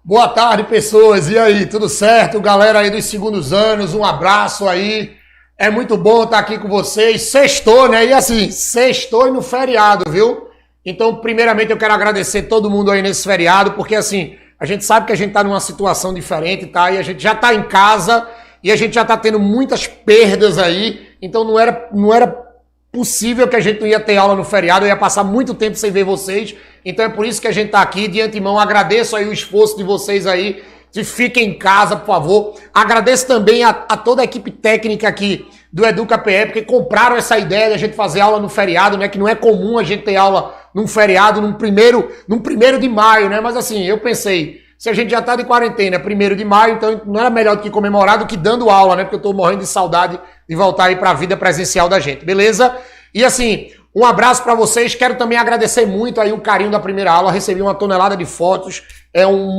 Boa tarde, pessoas. E aí, tudo certo? Galera aí dos segundos anos, um abraço aí. É muito bom estar aqui com vocês. Sextou, né? E assim, sextou e no feriado, viu? Então, primeiramente, eu quero agradecer todo mundo aí nesse feriado, porque assim, a gente sabe que a gente tá numa situação diferente, tá? E a gente já tá em casa e a gente já tá tendo muitas perdas aí. Então, não era possível que a gente não ia ter aula no feriado, eu ia passar muito tempo sem ver vocês, então é por isso que a gente tá aqui. De antemão, agradeço aí o esforço de vocês aí, de fiquem em casa, por favor. Agradeço também a toda a equipe técnica aqui do EducaPE, porque compraram essa ideia de a gente fazer aula no feriado, né, que não é comum a gente ter aula num feriado, num primeiro de maio, né, mas assim, eu pensei, se a gente já tá de quarentena, 1º de maio, então não era melhor do que comemorar do que dando aula, né? Porque eu tô morrendo de saudade de voltar aí pra vida presencial da gente, beleza? E assim, um abraço pra vocês. Quero também agradecer muito aí o carinho da primeira aula. Recebi uma tonelada de fotos, um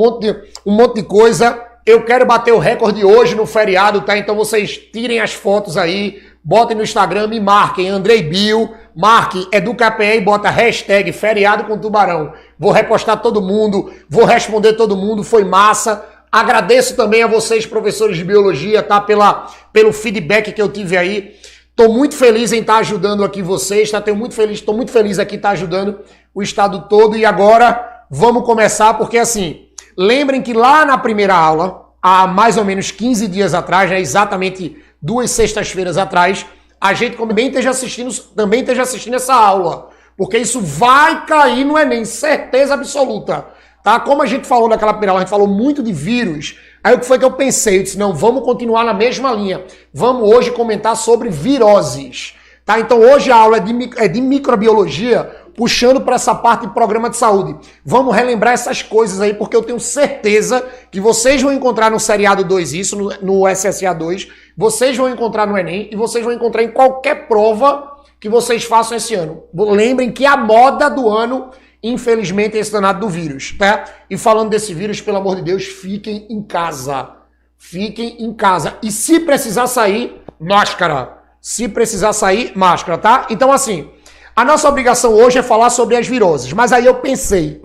monte de coisa. Eu quero bater o recorde hoje no feriado, tá? Então vocês tirem as fotos aí, botem no Instagram, me marquem, Andrei Bio, marquem EducaPE e bota hashtag feriado com tubarão. Vou repostar todo mundo, vou responder todo mundo, foi massa. Agradeço também a vocês, professores de biologia, tá? Pelo feedback que eu tive aí. Tô muito feliz em estar ajudando aqui vocês, tá? Tô muito feliz aqui em estar ajudando o estado todo. E agora vamos começar, porque assim, lembrem que lá na primeira aula, há mais ou menos 15 dias atrás, né, exatamente 2 sextas-feiras atrás, a gente também esteja assistindo essa aula, porque isso vai cair no Enem, certeza absoluta, tá? Como a gente falou naquela primeira aula, a gente falou muito de vírus, aí o que foi que eu pensei? Eu disse, não, vamos continuar na mesma linha, vamos hoje comentar sobre viroses, tá? Então hoje a aula é de microbiologia, puxando para essa parte de programa de saúde. Vamos relembrar essas coisas aí, porque eu tenho certeza que vocês vão encontrar no Seriado 2 isso, no SSA 2, vocês vão encontrar no Enem e vocês vão encontrar em qualquer prova que vocês façam esse ano. Lembrem que a moda do ano, infelizmente, é esse danado do vírus, tá? E falando desse vírus, pelo amor de Deus, fiquem em casa. Fiquem em casa. E se precisar sair, máscara. Se precisar sair, máscara, tá? Então, assim, a nossa obrigação hoje é falar sobre as viroses, mas aí eu pensei,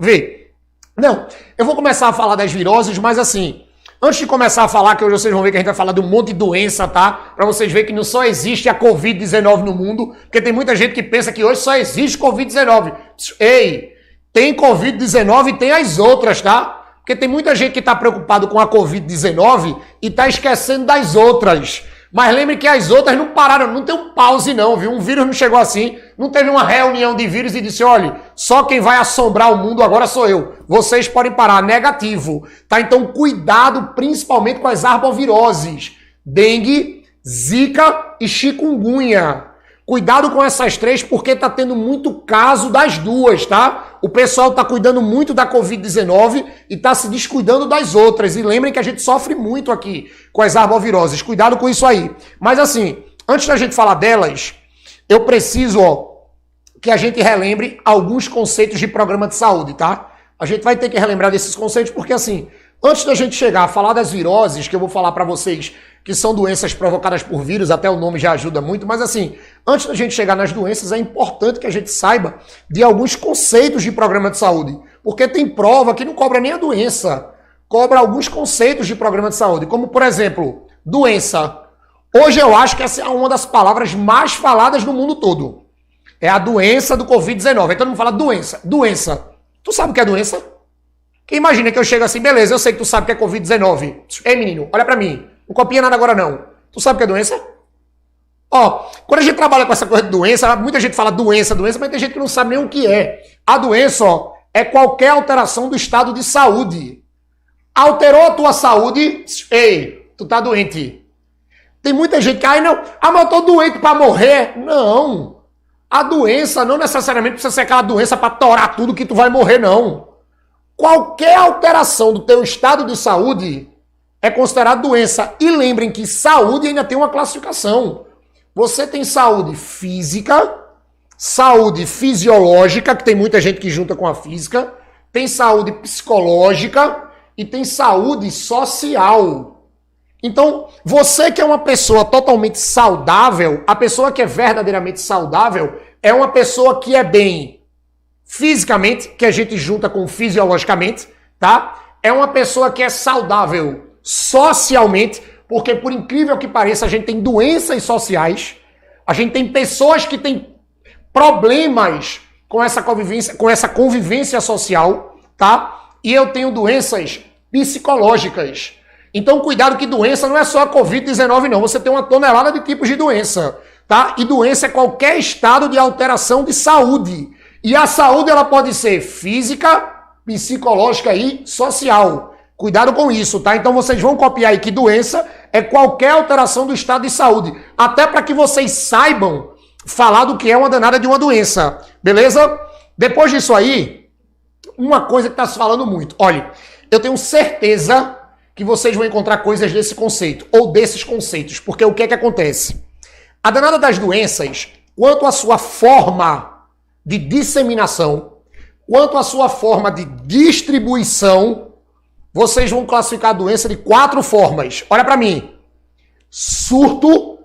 não, eu vou começar a falar das viroses, mas assim, antes de começar a falar, que hoje vocês vão ver que a gente vai falar de um monte de doença, tá? Pra vocês verem que não só existe a Covid-19 no mundo, porque tem muita gente que pensa que hoje só existe Covid-19. Ei, tem Covid-19 e tem as outras, tá? Porque tem muita gente que tá preocupado com a Covid-19 e tá esquecendo das outras. Mas lembre que as outras não pararam, não tem um pause não, viu? Um vírus não chegou assim, não teve uma reunião de vírus e disse, olha, só quem vai assombrar o mundo agora sou eu. Vocês podem parar, negativo, tá? Então cuidado principalmente com as arboviroses, dengue, zika e chikungunya. Cuidado com essas 3 porque tá tendo muito caso das duas, tá? O pessoal tá cuidando muito da Covid-19 e tá se descuidando das outras. E lembrem que a gente sofre muito aqui com as arboviroses. Cuidado com isso aí. Mas assim, antes da gente falar delas, eu preciso, que a gente relembre alguns conceitos de programa de saúde, tá? A gente vai ter que relembrar desses conceitos porque assim, antes da gente chegar a falar das viroses, que eu vou falar pra vocês que são doenças provocadas por vírus, até o nome já ajuda muito, mas assim, antes da gente chegar nas doenças, é importante que a gente saiba de alguns conceitos de programa de saúde, porque tem prova que não cobra nem a doença, cobra alguns conceitos de programa de saúde, como por exemplo, doença. Hoje eu acho que essa é uma das palavras mais faladas no mundo todo. É a doença do Covid-19. Aí todo mundo fala doença. Doença. Tu sabe o que é doença? Quem imagina que eu chego assim, beleza, eu sei que tu sabe o que é Covid-19. Ei, menino, olha pra mim. Não copia nada agora, não. Tu sabe o que é doença? Quando a gente trabalha com essa coisa de doença, muita gente fala doença, mas tem gente que não sabe nem o que é. A doença, é qualquer alteração do estado de saúde. Alterou a tua saúde, ei, tu tá doente. Tem muita gente que, mas eu tô doente pra morrer. Não. A doença não necessariamente precisa ser aquela doença pra torar tudo que tu vai morrer, não. Qualquer alteração do teu estado de saúde é considerado doença. E lembrem que saúde ainda tem uma classificação. Você tem saúde física, saúde fisiológica, que tem muita gente que junta com a física, tem saúde psicológica e tem saúde social. Então, você que é uma pessoa totalmente saudável, a pessoa que é verdadeiramente saudável é uma pessoa que é bem fisicamente, que a gente junta com fisiologicamente, tá? é uma pessoa que é saudável socialmente, porque por incrível que pareça, a gente tem doenças sociais, a gente tem pessoas que têm problemas com essa convivência social, tá? E eu tenho doenças psicológicas. Então, cuidado que doença não é só a Covid-19, não. Você tem uma tonelada de tipos de doença, tá? E doença é qualquer estado de alteração de saúde. E a saúde, ela pode ser física, psicológica e social. Cuidado com isso, tá? Então, vocês vão copiar aí que doença é qualquer alteração do estado de saúde. Até para que vocês saibam falar do que é uma danada de uma doença. Beleza? Depois disso aí, uma coisa que está se falando muito. Olha, eu tenho certeza que vocês vão encontrar coisas desse conceito, ou desses conceitos, porque o que é que acontece? A danada das doenças, quanto à sua forma de disseminação, quanto à sua forma de distribuição, vocês vão classificar a doença de 4 formas. Olha para mim. Surto,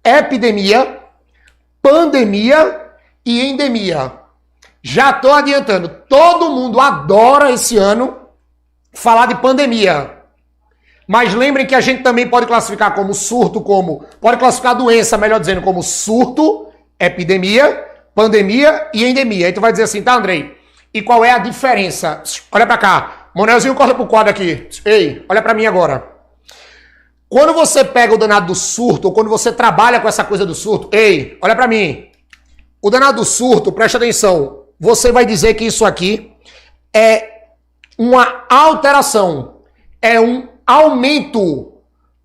epidemia, pandemia e endemia. Já estou adiantando. Todo mundo adora esse ano falar de pandemia. Mas lembrem que a gente também pode classificar como surto, pode classificar a doença, melhor dizendo, como surto, epidemia, pandemia e endemia. Aí tu vai dizer assim, tá, Andrei? E qual é a diferença? Olha pra cá. Monelzinho, corta pro quadro aqui. Ei, olha pra mim agora. Quando você pega o danado do surto, ou quando você trabalha com essa coisa do surto, ei, olha pra mim. O danado do surto, presta atenção, você vai dizer que isso aqui é uma alteração, é um aumento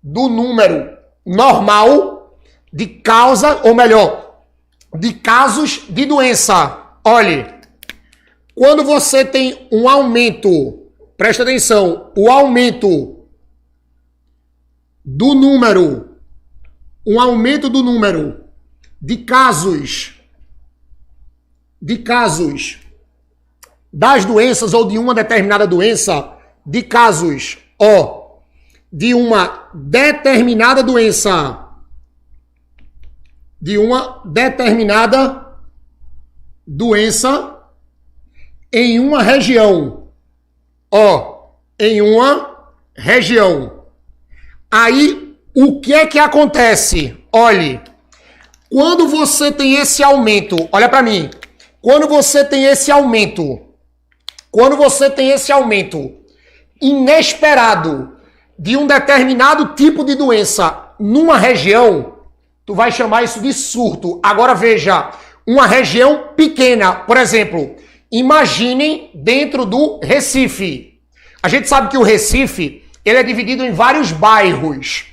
do número normal de causa, ou melhor, de casos de doença. Olhe, quando você tem um aumento, presta atenção, o aumento do número, um aumento do número de casos das doenças ou de uma determinada doença, de casos, de uma determinada doença, em uma região, em uma região. Aí, o que é que acontece? Olhe, quando você tem esse aumento, olha para mim, quando você tem esse aumento inesperado de um determinado tipo de doença numa região, tu vai chamar isso de surto. Agora veja, uma região pequena, por exemplo, imaginem dentro do Recife. A gente sabe que o Recife, ele é dividido em vários bairros.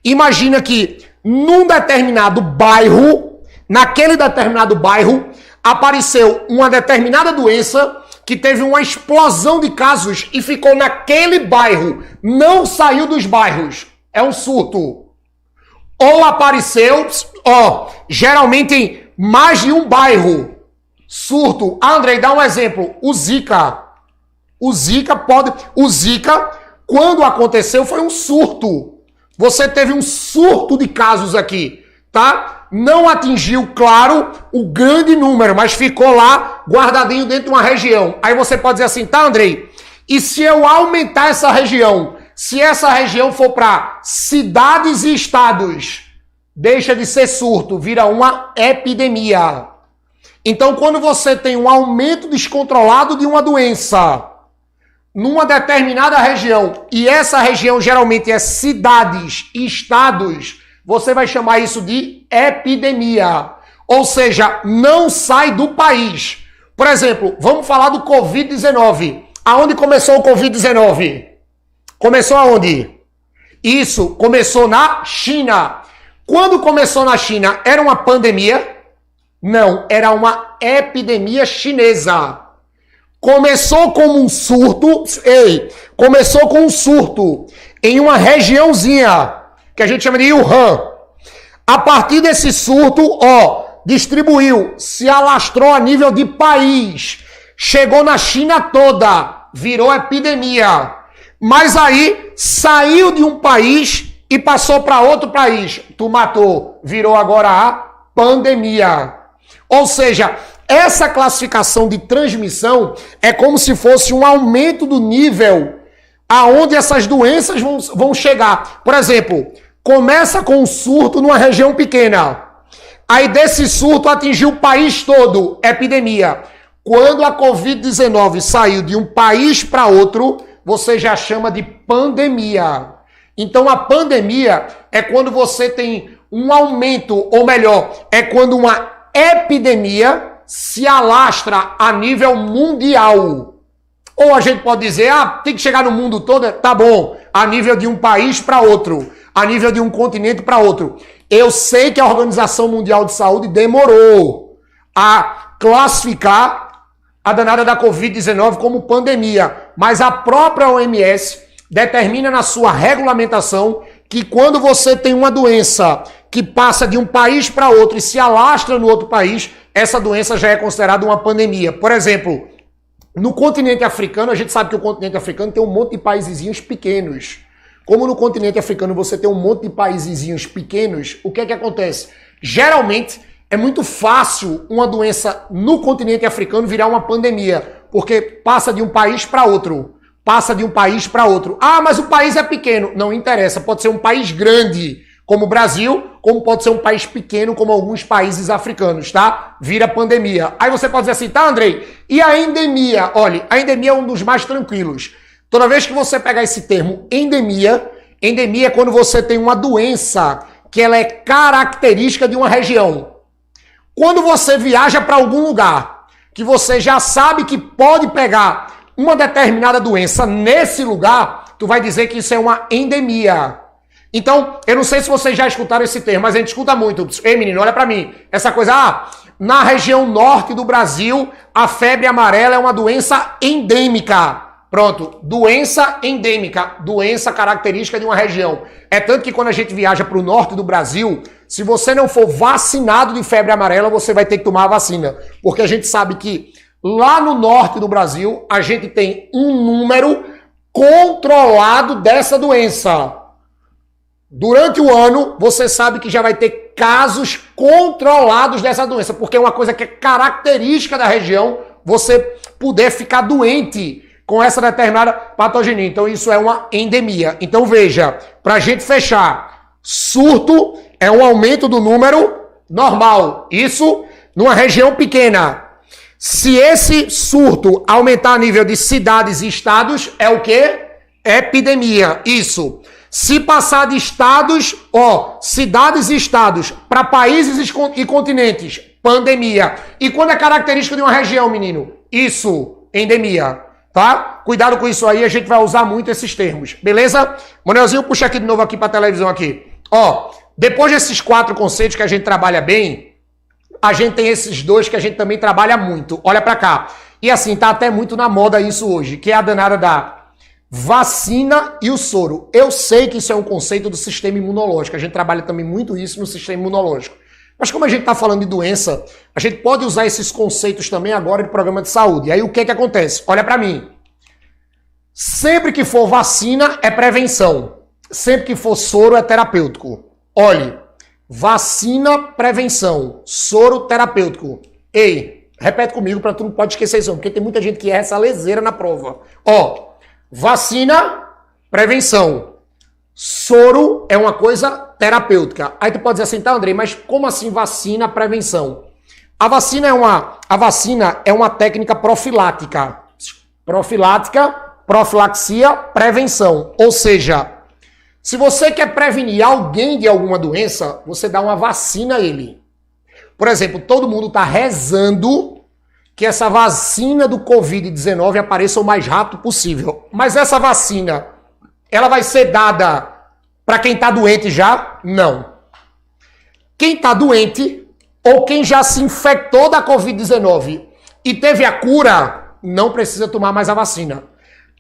Imagina que num determinado bairro, naquele determinado bairro, apareceu uma determinada doença que teve uma explosão de casos e ficou naquele bairro, não saiu dos bairros. É um surto. Ou apareceu, geralmente em mais de um bairro. Surto. Andrei, dá um exemplo. O Zika. O Zika, quando aconteceu, foi um surto. Você teve um surto de casos aqui, tá? Não atingiu, claro, o grande número, mas ficou lá guardadinho dentro de uma região. Aí você pode dizer assim, tá, Andrei? E se eu aumentar essa região, se essa região for para cidades e estados, deixa de ser surto, vira uma epidemia. Então, quando você tem um aumento descontrolado de uma doença numa determinada região, e essa região geralmente é cidades e estados, você vai chamar isso de epidemia. Ou seja, não sai do país. Por exemplo, vamos falar do Covid-19. Aonde começou o Covid-19? Começou aonde? Isso, começou na China. Quando começou na China, era uma pandemia? Não, era uma epidemia chinesa. Começou como um surto, começou com um surto em uma regiãozinha que a gente chama de Wuhan. A partir desse surto, distribuiu, se alastrou a nível de país, chegou na China toda, virou epidemia. Mas aí saiu de um país e passou para outro país. Tu matou, virou agora a pandemia. Ou seja, essa classificação de transmissão é como se fosse um aumento do nível aonde essas doenças vão chegar. Por exemplo, começa com um surto numa região pequena. Aí desse surto atingiu o país todo, epidemia. Quando a Covid-19 saiu de um país para outro, você já chama de pandemia. Então a pandemia é quando você tem um aumento, ou melhor, é quando uma epidemia se alastra a nível mundial. Ou a gente pode dizer, tem que chegar no mundo todo, tá bom, a nível de um país para outro, a nível de um continente para outro. Eu sei que a Organização Mundial de Saúde demorou a classificar a danada da Covid-19 como pandemia, mas a própria OMS determina na sua regulamentação que quando você tem uma doença que passa de um país para outro e se alastra no outro país, essa doença já é considerada uma pandemia. Por exemplo, no continente africano, a gente sabe que o continente africano tem um monte de paisezinhos pequenos. Como no continente africano você tem um monte de paisezinhos pequenos, o que é que acontece? Geralmente é muito fácil uma doença no continente africano virar uma pandemia, porque passa de um país para outro. Passa de um país para outro. Mas o país é pequeno. Não interessa, pode ser um país grande, como o Brasil, como pode ser um país pequeno, como alguns países africanos, tá? Vira pandemia. Aí você pode dizer assim, tá, Andrei? E a endemia? Olha, a endemia é um dos mais tranquilos. Toda vez que você pegar esse termo endemia é quando você tem uma doença que ela é característica de uma região. Quando você viaja para algum lugar que você já sabe que pode pegar uma determinada doença nesse lugar, tu vai dizer que isso é uma endemia. Então, eu não sei se vocês já escutaram esse termo, mas a gente escuta muito. Ei, menino, olha pra mim. Essa coisa, na região norte do Brasil, a febre amarela é uma doença endêmica. Pronto, doença endêmica, doença característica de uma região. É tanto que quando a gente viaja para o norte do Brasil, se você não for vacinado de febre amarela, você vai ter que tomar a vacina. Porque a gente sabe que lá no norte do Brasil, a gente tem um número controlado dessa doença. Durante o ano, você sabe que já vai ter casos controlados dessa doença, porque é uma coisa que é característica da região, você poder ficar doente com essa determinada patogenia. Então isso é uma endemia. Então veja, para a gente fechar, surto é um aumento do número normal. Isso numa região pequena. Se esse surto aumentar a nível de cidades e estados, é o quê? Epidemia. Isso. Se passar de estados, cidades e estados, para países e continentes, pandemia. E quando é característica de uma região, menino? Isso, endemia. Tá? Cuidado com isso aí, a gente vai usar muito esses termos. Beleza? Manuelzinho, puxa aqui de novo aqui para a televisão aqui. Depois desses 4 conceitos que a gente trabalha bem, a gente tem esses 2 que a gente também trabalha muito. Olha para cá. E assim, tá até muito na moda isso hoje, que é a danada da vacina e o soro. Eu sei que isso é um conceito do sistema imunológico. A gente trabalha também muito isso no sistema imunológico. Mas como a gente está falando de doença, a gente pode usar esses conceitos também agora de programa de saúde. E aí o que acontece? Olha para mim. Sempre que for vacina é prevenção. Sempre que for soro é terapêutico. Olhe, vacina, prevenção, soro terapêutico. Ei, repete comigo para tu não pode esquecer isso, porque tem muita gente que erra essa leseira na prova. Vacina, prevenção. Soro é uma coisa terapêutica. Aí tu pode dizer assim, tá, Andrei, mas como assim vacina, prevenção? A vacina é uma técnica profilática. Profilaxia, prevenção. Ou seja, se você quer prevenir alguém de alguma doença, você dá uma vacina a ele. Por exemplo, todo mundo está rezando que essa vacina do Covid-19 apareça o mais rápido possível. Mas essa vacina, ela vai ser dada para quem está doente já? Não. Quem está doente ou quem já se infectou da Covid-19 e teve a cura, não precisa tomar mais a vacina.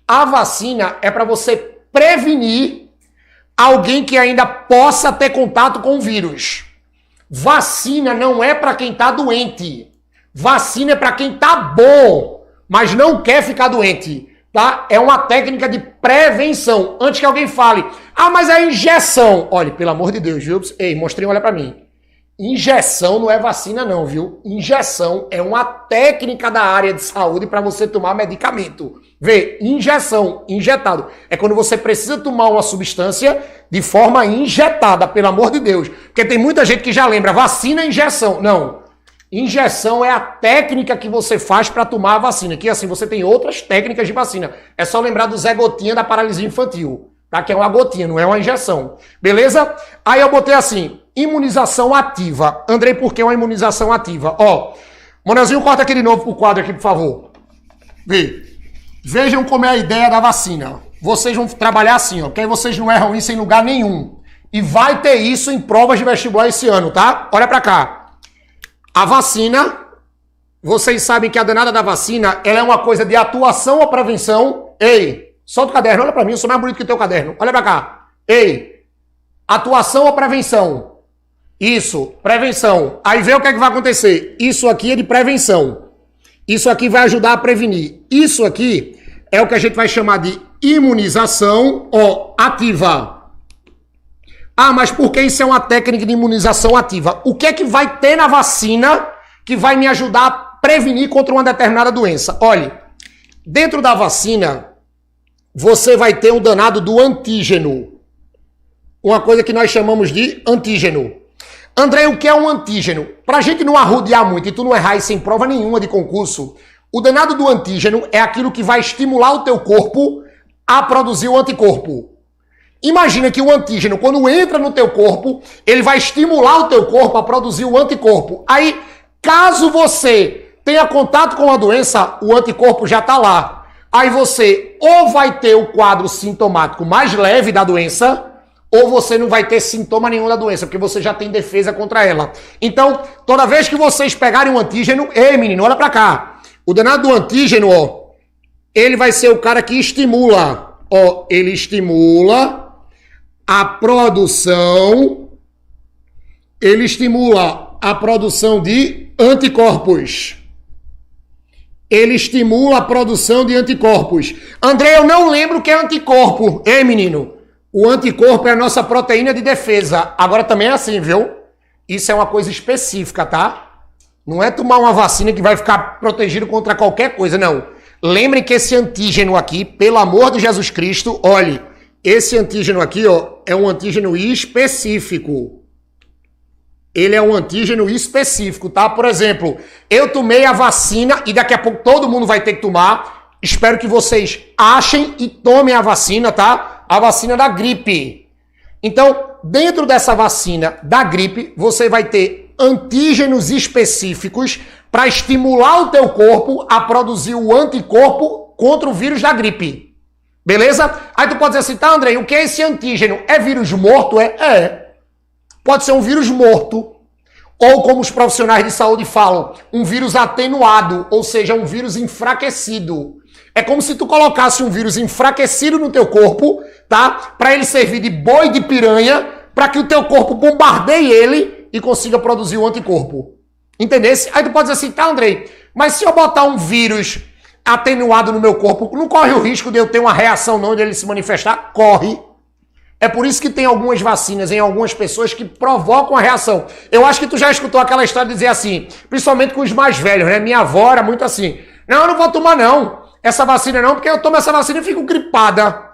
A vacina é para você prevenir alguém que ainda possa ter contato com o vírus. Vacina não é para quem está doente. Vacina é para quem tá bom, mas não quer ficar doente, tá? É uma técnica de prevenção. Antes que alguém fale, mas é injeção. Olha, pelo amor de Deus, viu? Ei, mostrei, olha para mim. injeção não é vacina não, viu? Injeção é uma técnica da área de saúde para você tomar medicamento. Vê, injeção, injetado. É quando você precisa tomar uma substância de forma injetada, pelo amor de Deus. Porque tem muita gente que já lembra, vacina é injeção. Não. Injeção é a técnica que você faz para tomar a vacina. Que assim, você tem outras técnicas de vacina. É só lembrar do Zé Gotinha da paralisia infantil. Tá? Que é uma gotinha, não é uma injeção. Beleza? Aí eu botei assim, imunização ativa. Andrei, por que uma imunização ativa? Ó, Monelzinho, corta aqui de novo pro quadro aqui, por favor. Vejam como é a ideia da vacina. Vocês vão trabalhar assim, ó, que aí vocês não erram isso em lugar nenhum. E vai ter isso em provas de vestibular esse ano, tá? Olha pra cá. A vacina, vocês sabem que a danada da vacina, ela é uma coisa de atuação ou prevenção. Ei, solta o caderno, olha pra mim, eu sou mais bonito que o teu caderno. Olha pra cá. Ei, atuação ou prevenção? Isso, prevenção. Aí vê o que é que vai acontecer. Isso aqui é de prevenção. Isso aqui vai ajudar a prevenir. Isso aqui é o que a gente vai chamar de imunização ativa. Ah, mas por que isso é uma técnica de imunização ativa? O que é que vai ter na vacina que vai me ajudar a prevenir contra uma determinada doença? Olha, dentro da vacina, você vai ter o danado do antígeno. Uma coisa que nós chamamos de antígeno. André, o que é um antígeno? Pra gente não arrodear muito e tu não errar isso em prova nenhuma de concurso, o danado do antígeno é aquilo que vai estimular o teu corpo a produzir o anticorpo. Imagina que o antígeno, quando entra no teu corpo, ele vai estimular o teu corpo a produzir o anticorpo. Aí, caso você tenha contato com a doença, o anticorpo já está lá. Aí você ou vai ter o quadro sintomático mais leve da doença, ou você não vai ter sintoma nenhum da doença, porque você já tem defesa contra ela. Então, toda vez que vocês pegarem um antígeno, ei menino, olha pra cá. O danado do antígeno, ele vai ser o cara que estimula, ele estimula a produção, de anticorpos. Ele estimula a produção de anticorpos. André, eu não lembro o que é anticorpo. Ei, menino, o anticorpo é a nossa proteína de defesa. Agora também é assim, viu? Isso é uma coisa específica, tá? Não é tomar uma vacina que vai ficar protegido contra qualquer coisa, não. Lembrem que esse antígeno aqui, pelo amor de Jesus Cristo, olhe, esse antígeno aqui, é um antígeno específico. Ele é um antígeno específico, tá? Por exemplo, eu tomei a vacina e daqui a pouco todo mundo vai ter que tomar. Espero que vocês achem e tomem a vacina, tá? A vacina da gripe. Então, dentro dessa vacina da gripe, você vai ter antígenos específicos para estimular o teu corpo a produzir o anticorpo contra o vírus da gripe. Beleza? Aí tu pode dizer assim, tá, André, o que é esse antígeno? É vírus morto? É. Pode ser um vírus morto. Ou, como os profissionais de saúde falam, um vírus atenuado, ou seja, um vírus enfraquecido. É como se tu colocasse um vírus enfraquecido no teu corpo, tá? Para ele servir de boi de piranha, para que o teu corpo bombardeie ele e consiga produzir o anticorpo. Entendesse? Aí tu pode dizer assim, tá, André, mas se eu botar um vírus atenuado no meu corpo, não corre o risco de eu ter uma reação não, de ele se manifestar? Corre. É por isso que tem algumas vacinas em algumas pessoas que provocam a reação. Eu acho que tu já escutou aquela história de dizer assim, principalmente com os mais velhos, né? Minha avó era muito assim, não, eu não vou tomar não, essa vacina não, porque eu tomo essa vacina e fico gripada.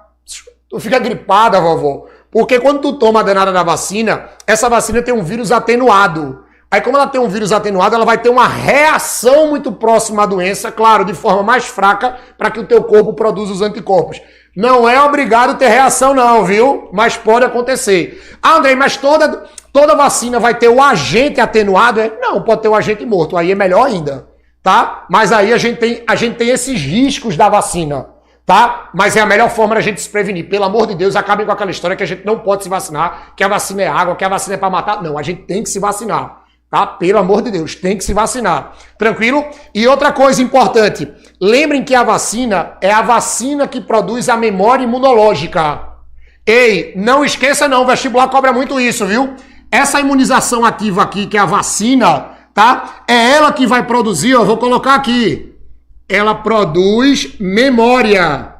Tu fica gripada, vovó. Porque quando tu toma a danada da vacina, essa vacina tem um vírus atenuado. Aí como ela tem um vírus atenuado, ela vai ter uma reação muito próxima à doença, claro, de forma mais fraca, para que o teu corpo produza os anticorpos. Não é obrigado a ter reação não, viu? Mas pode acontecer. Ah, André, mas toda vacina vai ter o agente atenuado? Não, pode ter o agente morto, aí é melhor ainda, tá? Mas aí a gente tem esses riscos da vacina, tá? Mas é a melhor forma da gente se prevenir. Pelo amor de Deus, acabem com aquela história que a gente não pode se vacinar, que a vacina é água, que a vacina é para matar. Não, a gente tem que se vacinar. Tá? Pelo amor de Deus, tem que se vacinar. Tranquilo? E outra coisa importante, lembrem que a vacina é a vacina que produz a memória imunológica. Ei, não esqueça não, o vestibular cobra muito isso, viu? Essa imunização ativa aqui, que é a vacina, tá? É ela que vai produzir, ó, vou colocar aqui. Ela produz memória.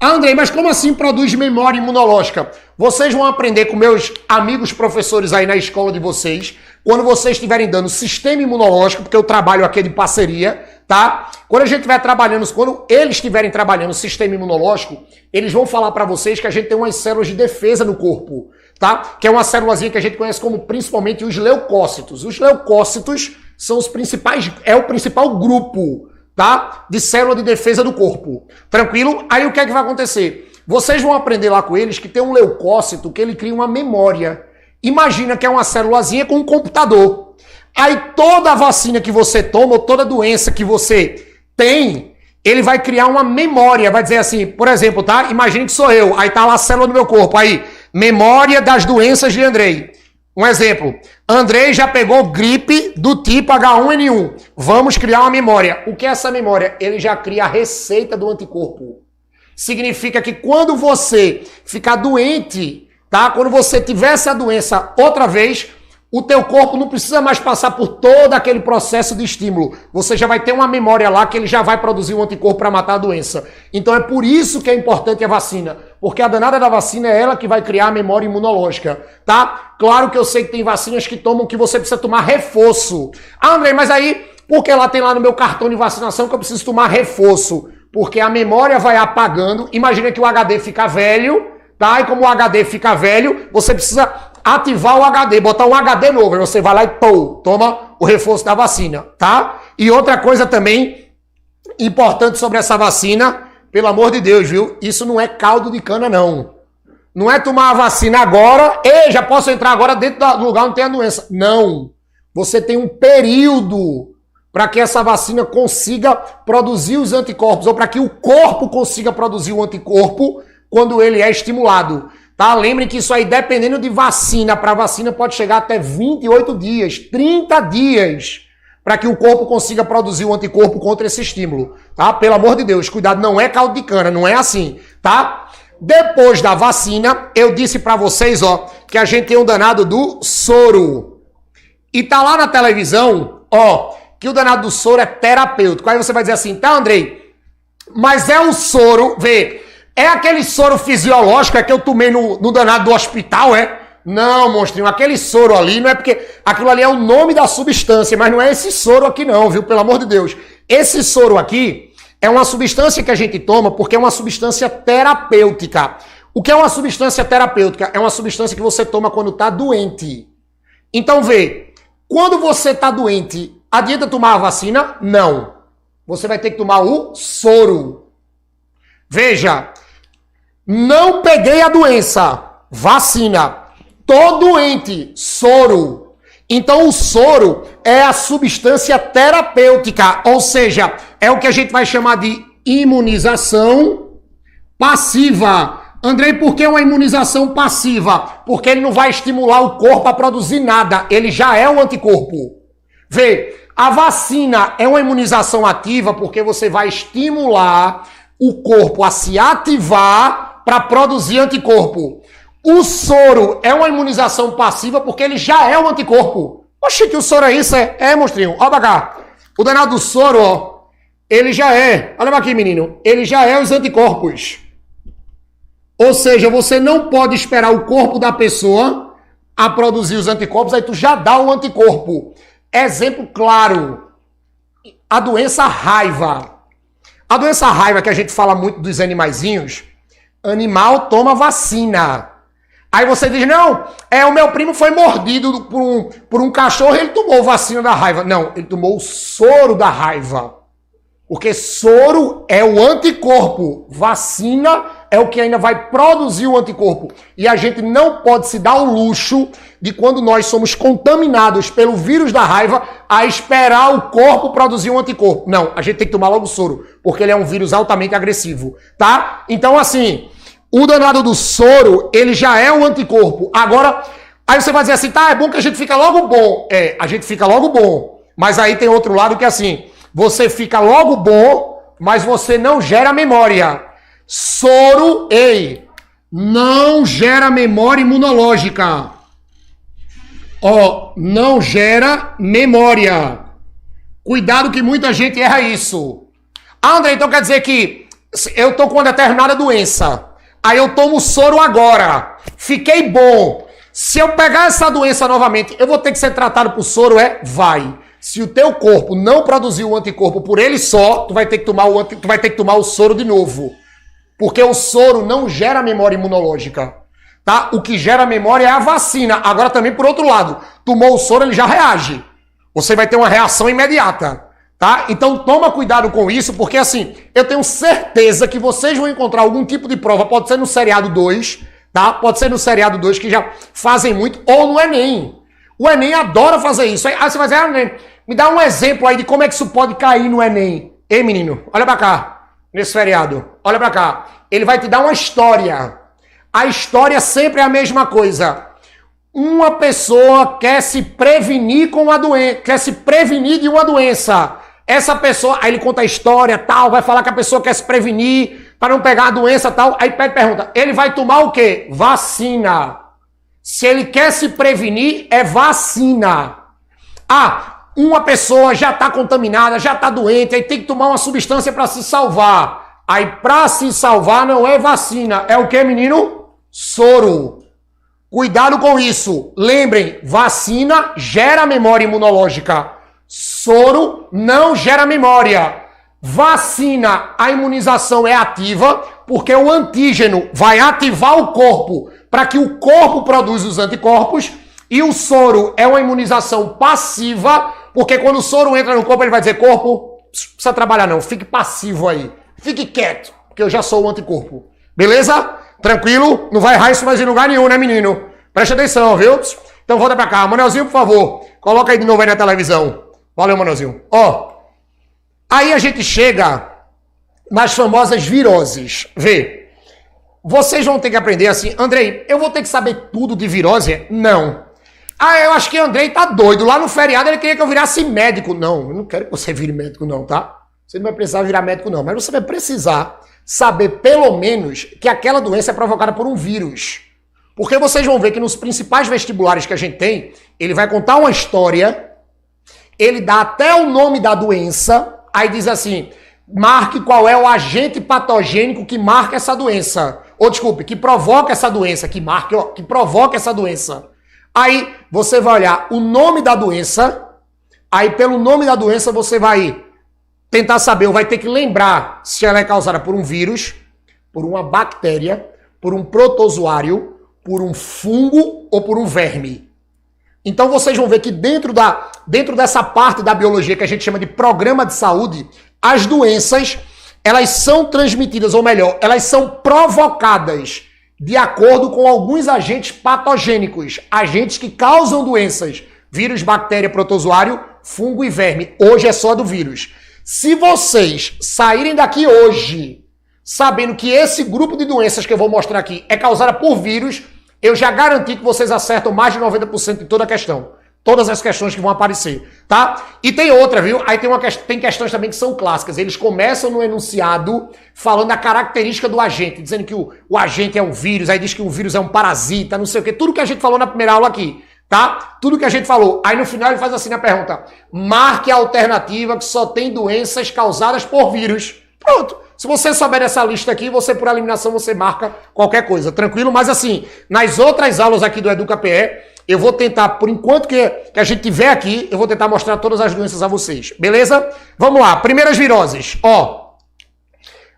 Ah, Andrei, mas como assim produz memória imunológica? Vocês vão aprender com meus amigos professores aí na escola de vocês, quando vocês estiverem dando sistema imunológico, porque eu trabalho aqui de parceria, tá? Quando a gente estiver trabalhando, quando eles estiverem trabalhando sistema imunológico, eles vão falar para vocês que a gente tem umas células de defesa no corpo, tá? Que é uma célulazinha que a gente conhece como principalmente os leucócitos. Os leucócitos são os principais, é o principal grupo, tá? De célula de defesa do corpo. Tranquilo? Aí o que é que vai acontecer? Vocês vão aprender lá com eles que tem um leucócito que ele cria uma memória. Imagina que é uma célulazinha com um computador. Aí toda vacina que você toma, ou toda doença que você tem, ele vai criar uma memória. Vai dizer assim, por exemplo, tá? Imagine que sou eu. Aí tá lá a célula do meu corpo. Aí, memória das doenças de Andrei. Um exemplo. Andrei já pegou gripe do tipo H1N1. Vamos criar uma memória. O que é essa memória? Ele já cria a receita do anticorpo. Significa que quando você ficar doente, tá? Quando você tiver essa doença outra vez, o teu corpo não precisa mais passar por todo aquele processo de estímulo. Você já vai ter uma memória lá que ele já vai produzir um anticorpo para matar a doença. Então é por isso que é importante a vacina, porque a danada da vacina é ela que vai criar a memória imunológica, tá? Claro que eu sei que tem vacinas que tomam que você precisa tomar reforço. Ah, André, mas aí, por que lá tem lá no meu cartão de vacinação que eu preciso tomar reforço? Porque a memória vai apagando. Imagina que o HD fica velho, tá? E como o HD fica velho, você precisa ativar o HD, botar um HD novo. Aí você vai lá e toma o reforço da vacina, tá? E outra coisa também importante sobre essa vacina, pelo amor de Deus, viu? Isso não é caldo de cana, não. Não é tomar a vacina agora, já posso entrar agora dentro do lugar onde tem a doença. Não. Você tem um período para que essa vacina consiga produzir os anticorpos, ou para que o corpo consiga produzir o anticorpo quando ele é estimulado. Tá? Lembrem que isso aí, dependendo de vacina para vacina, pode chegar até 28 dias, 30 dias, para que o corpo consiga produzir o anticorpo contra esse estímulo. Tá? Pelo amor de Deus, cuidado, não é caldo de cana, não é assim, tá? Depois da vacina, eu disse para vocês, ó, que a gente tem um danado do soro. E tá lá na televisão, ó, que o danado do soro é terapêutico. Aí você vai dizer assim, tá, Andrei, mas é um soro, vê, é aquele soro fisiológico que eu tomei no danado do hospital, é? Não, monstrinho, aquele soro ali não é porque aquilo ali é o nome da substância, mas não é esse soro aqui não, viu? Pelo amor de Deus. Esse soro aqui é uma substância que a gente toma porque é uma substância terapêutica. O que é uma substância terapêutica? É uma substância que você toma quando está doente. Então vê, quando você está doente, adianta tomar a vacina? Não. Você vai ter que tomar o soro. Veja, não peguei a doença, vacina. Tô doente, soro. Então o soro é a substância terapêutica, ou seja, é o que a gente vai chamar de imunização passiva. Andrei, por que uma imunização passiva? Porque ele não vai estimular o corpo a produzir nada, ele já é um anticorpo. Vê, a vacina é uma imunização ativa porque você vai estimular o corpo a se ativar para produzir anticorpo. O soro é uma imunização passiva porque ele já é um anticorpo. Oxe, que o soro é isso? É, monstrinho. Olha pra cá. O danado do soro, ó, ele já é. Olha aqui, menino. Ele já é os anticorpos. Ou seja, você não pode esperar o corpo da pessoa a produzir os anticorpos, aí tu já dá o anticorpo. Exemplo claro. A doença raiva. A doença raiva que a gente fala muito dos animaizinhos, animal toma vacina. Aí você diz, não, o meu primo foi mordido por um cachorro e ele tomou vacina da raiva. Não, ele tomou o soro da raiva. Porque soro é o anticorpo. Vacina é o que ainda vai produzir o anticorpo. E a gente não pode se dar o luxo de, quando nós somos contaminados pelo vírus da raiva, a esperar o corpo produzir um anticorpo. Não, a gente tem que tomar logo o soro, porque ele é um vírus altamente agressivo, tá? Então, assim, o danado do soro, ele já é um anticorpo. Agora, aí você vai dizer assim, tá, é bom que a gente fica logo bom. É, a gente fica logo bom. Mas aí tem outro lado que é assim, você fica logo bom, mas você não gera memória. Soro, não gera memória imunológica. Ó, não gera memória. Cuidado que muita gente erra isso. Ah, André, então quer dizer que eu tô com uma determinada doença. Aí eu tomo soro agora. fiquei bom. Se eu pegar essa doença novamente, eu vou ter que ser tratado por soro? Vai. Se o teu corpo não produzir o anticorpo por ele só, tu vai ter que tomar o soro de novo. Porque o soro não gera memória imunológica, tá? O que gera memória é a vacina. Agora também, por outro lado, tomou o soro, ele já reage. Você vai ter uma reação imediata, tá? Então toma cuidado com isso, porque assim, eu tenho certeza que vocês vão encontrar algum tipo de prova, pode ser no seriado 2, tá? Pode ser no seriado 2, que já fazem muito, ou no Enem. O Enem adora fazer isso. Aí você vai dizer, Enem, me dá um exemplo aí de como é que isso pode cair no Enem. Ei, menino, olha pra cá, nesse feriado. Olha pra cá. Ele vai te dar uma história. A história sempre é a mesma coisa. Uma pessoa quer se prevenir com uma doença, quer se prevenir de uma doença. Essa pessoa, aí ele conta a história, tal, vai falar que a pessoa quer se prevenir para não pegar a doença, tal. Aí pergunta, ele vai tomar o quê? Vacina. Se ele quer se prevenir, é vacina. Ah, uma pessoa já está contaminada, já está doente, aí tem que tomar uma substância para se salvar. Aí para se salvar não é vacina, é o que, menino? Soro. Cuidado com isso. Lembrem, vacina gera memória imunológica. Soro não gera memória. Vacina, a imunização é ativa, porque o antígeno vai ativar o corpo para que o corpo produza os anticorpos, e o soro é uma imunização passiva, porque quando o soro entra no corpo, ele vai dizer, corpo, não precisa trabalhar não, fique passivo aí. Fique quieto, porque eu já sou o anticorpo. Beleza? Tranquilo? Não vai errar isso mais em lugar nenhum, né, menino? Preste atenção, viu? Então volta pra cá. Manelzinho, por favor, coloca aí de novo aí na televisão. Valeu, Manelzinho. Ó, aí a gente chega nas famosas viroses. Vê, vocês vão ter que aprender assim, Andrei, eu vou ter que saber tudo de virose? Não. Ah, eu acho que Andrei tá doido. Lá no feriado ele queria que eu virasse médico. Não, eu não quero que você vire médico não, tá? Você não vai precisar virar médico não, mas você vai precisar saber pelo menos que aquela doença é provocada por um vírus. Porque vocês vão ver que nos principais vestibulares que a gente tem, ele vai contar uma história, ele dá até o nome da doença, aí diz assim, marque qual é o agente patogênico que marca essa doença. Ou desculpe, que provoca essa doença, que provoca essa doença. Aí você vai olhar o nome da doença, aí pelo nome da doença você vai tentar saber, ou vai ter que lembrar se ela é causada por um vírus, por uma bactéria, por um protozoário, por um fungo ou por um verme. Então vocês vão ver que dentro dessa parte da biologia que a gente chama de programa de saúde, as doenças, elas são transmitidas, ou melhor, elas são provocadas de acordo com alguns agentes patogênicos, agentes que causam doenças, vírus, bactéria, protozoário, fungo e verme. Hoje é só do vírus. Se vocês saírem daqui hoje sabendo que esse grupo de doenças que eu vou mostrar aqui é causada por vírus, eu já garanti que vocês acertam mais de 90% de toda a questão. Todas as questões que vão aparecer, tá? E tem outra, viu? Aí tem questões também que são clássicas. Eles começam no enunciado falando da característica do agente, dizendo que o agente é um vírus, aí diz que o vírus é um parasita, não sei o quê. Tudo que a gente falou na primeira aula aqui, tá? Tudo que a gente falou. Aí no final ele faz assim na pergunta, marque a alternativa que só tem doenças causadas por vírus. Pronto. Se você souber dessa lista aqui, você por eliminação você marca qualquer coisa, tranquilo? Mas assim, nas outras aulas aqui do EducaPE, eu vou tentar, por enquanto que a gente tiver aqui, eu vou tentar mostrar todas as doenças a vocês, beleza? Vamos lá, primeiras viroses, ó.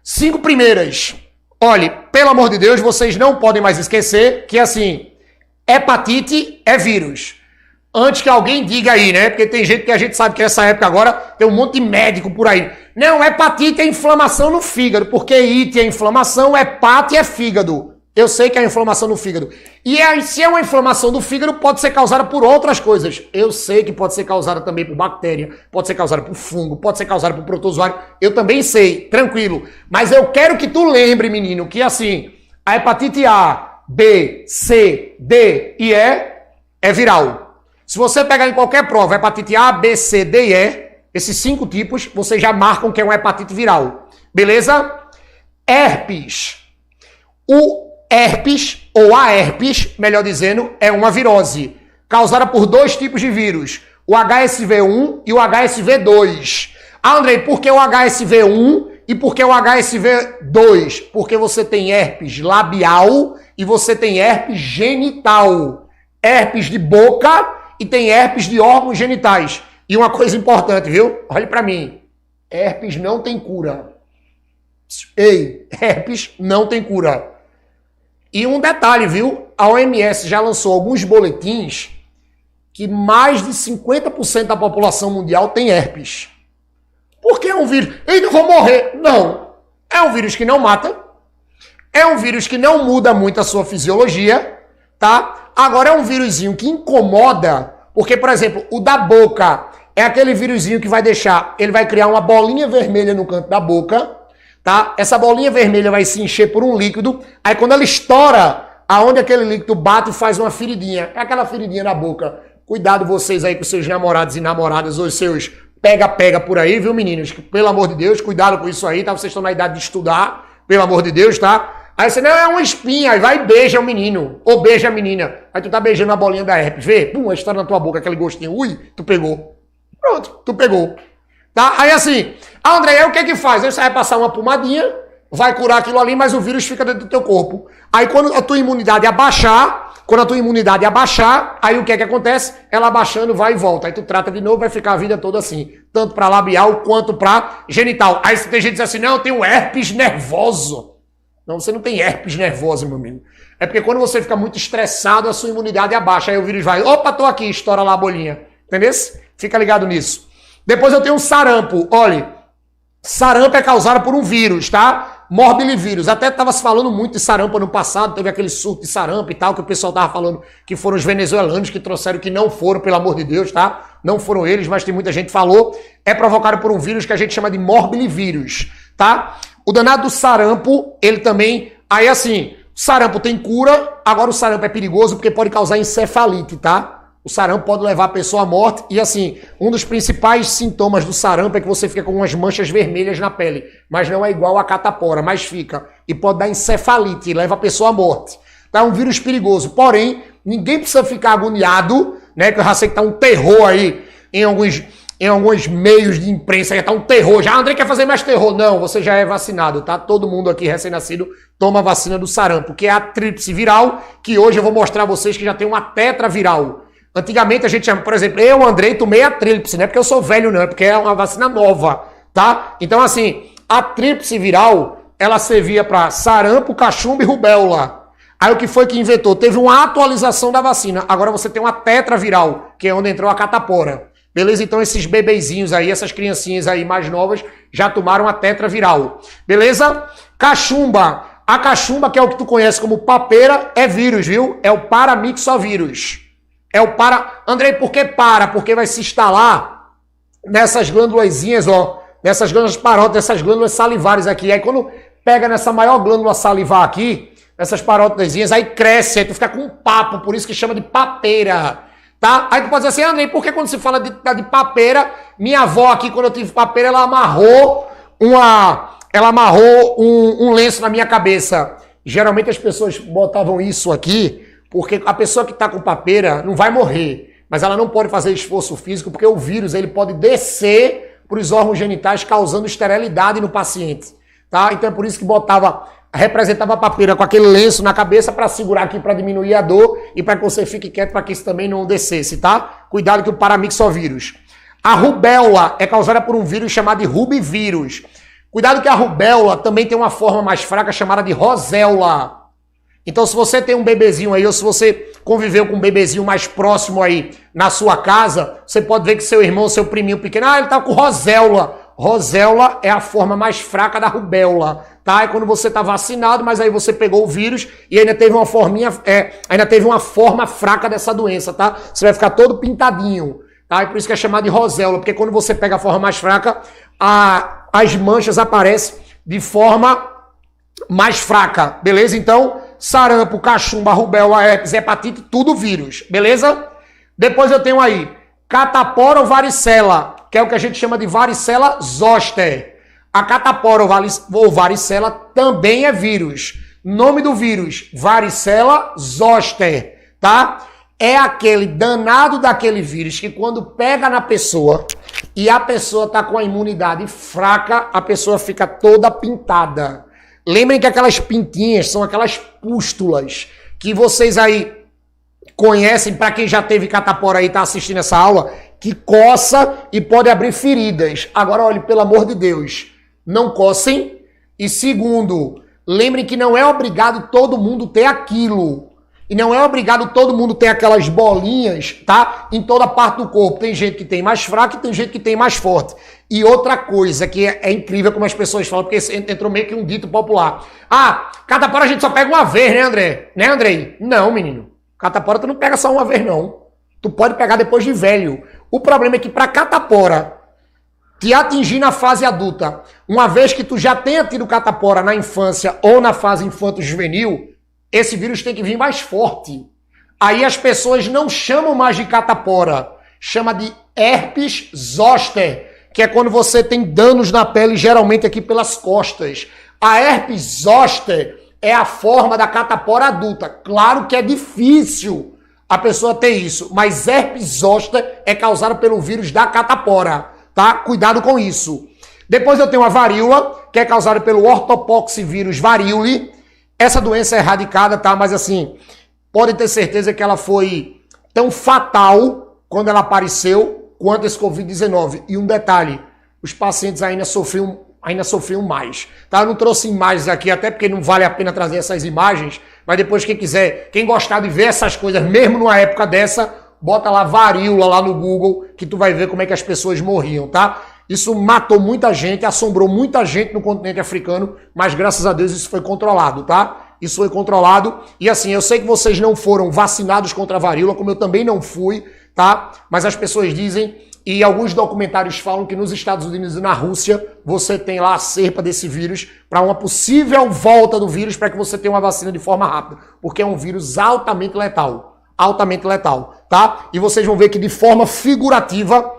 5 primeiras. Olhe, pelo amor de Deus, vocês não podem mais esquecer que assim, hepatite é vírus. Antes que alguém diga aí, né? Porque tem gente que a gente sabe que nessa época agora tem um monte de médico por aí. Não, hepatite é inflamação no fígado, porque ite é inflamação, hepate é fígado. Eu sei que é inflamação no fígado. E aí, se é uma inflamação do fígado, pode ser causada por outras coisas. Eu sei que pode ser causada também por bactéria, pode ser causada por fungo, pode ser causada por protozoário. Eu também sei, tranquilo. Mas eu quero que tu lembre, menino, que assim, a hepatite A, B, C, D e E é viral. Se você pegar em qualquer prova, hepatite A, B, C, D e E, esses 5 tipos, vocês já marcam que é uma hepatite viral. Beleza? Herpes. O herpes, ou a herpes, melhor dizendo, é uma virose, causada por 2 tipos de vírus, o HSV1 e o HSV2. Ah, Andrei, por que o HSV1 e por que o HSV2? Porque você tem herpes labial e você tem herpes genital. Herpes de boca e tem herpes de órgãos genitais. E uma coisa importante, viu? Olhe pra mim. Herpes não tem cura. Ei, herpes não tem cura. E um detalhe, viu? A OMS já lançou alguns boletins que mais de 50% da população mundial tem herpes. Por que é um vírus? Eu não vou morrer. Não. É um vírus que não mata. É um vírus que não muda muito a sua fisiologia, tá? Agora é um vírusinho que incomoda, porque, por exemplo, o da boca é aquele vírusinho que vai deixar, ele vai criar uma bolinha vermelha no canto da boca, tá? Essa bolinha vermelha vai se encher por um líquido, aí quando ela estoura, aonde aquele líquido bate, faz uma feridinha. É aquela feridinha na boca. Cuidado vocês aí com seus namorados e namoradas, ou seus pega-pega por aí, viu, meninos? Pelo amor de Deus, cuidado com isso aí, tá? Vocês estão na idade de estudar, pelo amor de Deus, tá? Aí você, não, é uma espinha, aí vai e beija o menino, ou beija a menina. Aí tu tá beijando a bolinha da herpes, vê? Pum, estoura na tua boca, aquele gostinho, ui, tu pegou. Pronto, tu pegou. Tá? Aí assim, André, aí o que que faz? Aí você vai passar uma pomadinha, vai curar aquilo ali, mas o vírus fica dentro do teu corpo. Aí quando a tua imunidade abaixar, aí o que é que acontece? Ela abaixando, vai e volta. Aí tu trata de novo, vai ficar a vida toda assim. Tanto pra labial, quanto pra genital. Aí tem gente que diz assim, não, eu tenho herpes nervoso. Não, você não tem herpes nervosa, meu amigo. É porque quando você fica muito estressado, a sua imunidade abaixa. Aí o vírus vai, opa, tô aqui, estoura lá a bolinha. Entendeu? Fica ligado nisso. Depois eu tenho sarampo. Olha, sarampo é causado por um vírus, tá? Morbilivírus. Até estava se falando muito de sarampo no passado, teve aquele surto de sarampo e tal, que o pessoal tava falando que foram os venezuelanos que trouxeram, que não foram, pelo amor de Deus, tá? Não foram eles, mas tem muita gente que falou. É provocado por um vírus que a gente chama de morbilivírus, tá? O danado do sarampo, ele também... Aí assim, o sarampo tem cura, agora o sarampo é perigoso porque pode causar encefalite, tá? O sarampo pode levar a pessoa à morte e assim, um dos principais sintomas do sarampo é que você fica com umas manchas vermelhas na pele, mas não é igual a catapora, mas fica. E pode dar encefalite, leva a pessoa à morte. Tá? É um vírus perigoso, porém, ninguém precisa ficar agoniado, né? Que eu já sei que tá um terror aí em alguns meios de imprensa, já tá um terror. Já, André quer fazer mais terror. Não, você já é vacinado, tá? Todo mundo aqui recém-nascido toma a vacina do sarampo, que é a tríplice viral, que hoje eu vou mostrar a vocês que já tem uma tetraviral. Antigamente a gente chama, por exemplo, eu, Andrei, tomei a tríplice, não é porque eu sou velho não, é porque é uma vacina nova, tá? Então assim, a tríplice viral, ela servia para sarampo, cachumba e rubéola. Aí o que foi que inventou? Teve uma atualização da vacina, agora você tem uma tetraviral, que é onde entrou a catapora. Beleza? Então esses bebezinhos aí, essas criancinhas aí mais novas, já tomaram a tetraviral. Beleza? Cachumba. A cachumba, que é o que tu conhece como papeira, é vírus, viu? É o paramixovírus. É o para... Andrei, por que para? Porque vai se instalar nessas glândulazinhas, ó. Nessas glândulas parótidas, nessas glândulas salivares aqui. Aí quando pega nessa maior glândula salivar aqui, nessas parótidazinhas, aí cresce, aí tu fica com um papo, por isso que chama de papeira. Tá? Aí tu pode dizer assim, Andrei, por que quando se fala de papeira, minha avó aqui, quando eu tive papeira, ela amarrou um lenço na minha cabeça. Geralmente as pessoas botavam isso aqui, porque a pessoa que está com papeira não vai morrer, mas ela não pode fazer esforço físico, porque o vírus ele pode descer para os órgãos genitais, causando esterilidade no paciente. Tá? Então é por isso que representava a papeira com aquele lenço na cabeça para segurar aqui, para diminuir a dor e para que você fique quieto, para que isso também não descesse, tá? Cuidado que o paramixovírus. A rubéola é causada por um vírus chamado de rubivírus. Cuidado que a rubéola também tem uma forma mais fraca chamada de roséola. Então, se você tem um bebezinho aí, ou se você conviveu com um bebezinho mais próximo aí na sua casa, você pode ver que seu irmão, seu priminho pequeno, ele tá com roséola. Roséola é a forma mais fraca da rubéola, tá? É quando você tá vacinado, mas aí você pegou o vírus e ainda teve uma forma fraca dessa doença, tá? Você vai ficar todo pintadinho, tá? E por isso que é chamado de roséola, porque quando você pega a forma mais fraca, as manchas aparecem de forma mais fraca, beleza? Então, sarampo, cachumba, rubéola, herpes, hepatite, tudo vírus, beleza? Depois eu tenho aí catapora ou varicela, que é o que a gente chama de varicela zoster. A catapora ou varicela também é vírus. Nome do vírus, varicela zoster, tá? É aquele danado daquele vírus que quando pega na pessoa e a pessoa tá com a imunidade fraca, a pessoa fica toda pintada. Lembrem que aquelas pintinhas são aquelas pústulas que vocês aí conhecem, para quem já teve catapora aí e tá assistindo essa aula, que coça e pode abrir feridas. Agora, olhe, pelo amor de Deus, não coçem. E segundo, lembrem que não é obrigado todo mundo ter aquilo. E não é obrigado todo mundo ter aquelas bolinhas, tá? Em toda parte do corpo. Tem gente que tem mais fraco e tem gente que tem mais forte. E outra coisa que é incrível como as pessoas falam, porque entrou meio que um dito popular. Ah, catapora a gente só pega uma vez, né, André? Né, Andrei? Não, menino. Catapora tu não pega só uma vez, não. Tu pode pegar depois de velho. O problema é que pra catapora te atingir na fase adulta, uma vez que tu já tenha tido catapora na infância ou na fase infanto-juvenil, esse vírus tem que vir mais forte. Aí as pessoas não chamam mais de catapora, chama de herpes zoster, que é quando você tem danos na pele, geralmente aqui pelas costas. A herpes zoster é a forma da catapora adulta. Claro que é difícil a pessoa ter isso, mas herpes zoster é causado pelo vírus da catapora, tá? Cuidado com isso. Depois eu tenho a varíola, que é causada pelo ortopoxvírus variole. Essa doença é erradicada, tá? Mas assim, pode ter certeza que ela foi tão fatal quando ela apareceu quanto esse Covid-19. E um detalhe, os pacientes ainda sofriam mais, tá? Eu não trouxe imagens aqui, até porque não vale a pena trazer essas imagens, mas depois quem quiser, quem gostar de ver essas coisas, mesmo numa época dessa, bota lá varíola lá no Google, que tu vai ver como é que as pessoas morriam, tá? Isso matou muita gente, assombrou muita gente no continente africano, mas graças a Deus isso foi controlado, tá? Isso foi controlado. E assim, eu sei que vocês não foram vacinados contra a varíola, como eu também não fui, tá? Mas as pessoas dizem, e alguns documentários falam que nos Estados Unidos e na Rússia, você tem lá a cepa desse vírus para uma possível volta do vírus para que você tenha uma vacina de forma rápida, porque é um vírus altamente letal, tá? E vocês vão ver que de forma figurativa,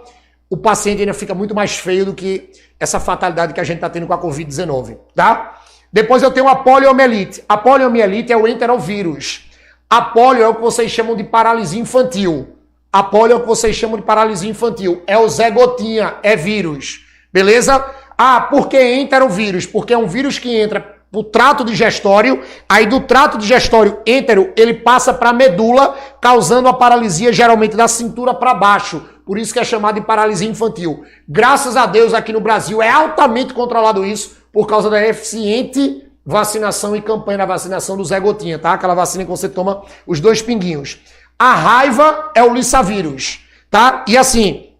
o paciente ainda fica muito mais feio do que essa fatalidade que a gente está tendo com a Covid-19, tá? Depois eu tenho a poliomielite. A poliomielite é o enterovírus. A polio é o que vocês chamam de paralisia infantil. A polio é o que vocês chamam de paralisia infantil. É o Zé Gotinha, é vírus. Beleza? Ah, por que enterovírus? Porque é um vírus que entra pro trato digestório, aí do trato digestório entero, ele passa para a medula, causando a paralisia geralmente da cintura para baixo. Por isso que é chamado de paralisia infantil. Graças a Deus aqui no Brasil é altamente controlado isso por causa da eficiente vacinação e campanha da vacinação do Zé Gotinha, tá? Aquela vacina que você toma os 2 pinguinhos. A raiva é o lissavírus, tá? E assim,